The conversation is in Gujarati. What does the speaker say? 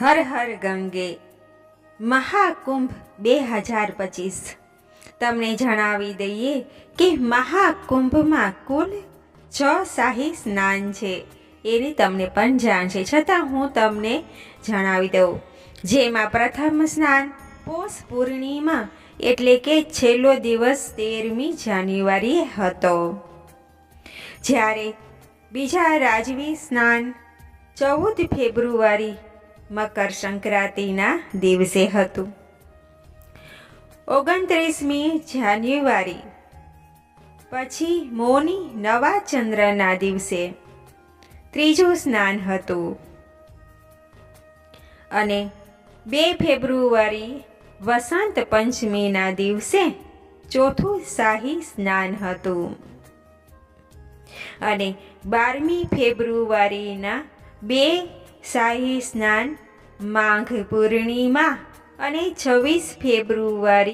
હર હર ગંગે મહાકુંભ 2025 તમને જણાવી દઈએ કે મહાકુંભમાં કુલ 6 શાહી સ્નાન છે. એની તમને પણ જાણ છે, છતાં હું તમને જણાવી દઉં. જેમાં પ્રથમ સ્નાન પોષ પૂર્ણિમા એટલે કે છેલ્લો દિવસ 13મી જાન્યુઆરીએ હતો, જ્યારે બીજા રાજવી સ્નાન 14 ફેબ્રુઆરી મકર સંક્રાંતિના દિવસે હતું. 29મી જાન્યુઆરી પછી મૌની નવા ચંદ્રના દિવસે ત્રીજું સ્નાન હતું અને 2 ફેબ્રુઆરી વસંત પંચમીના દિવસે ચોથું શાહી સ્નાન હતું અને 12મી ફેબ્રુઆરીના 2 શાહી સ્નાન માઘ પૂર્ણિમા અને 26 ફેબ્રુઆરી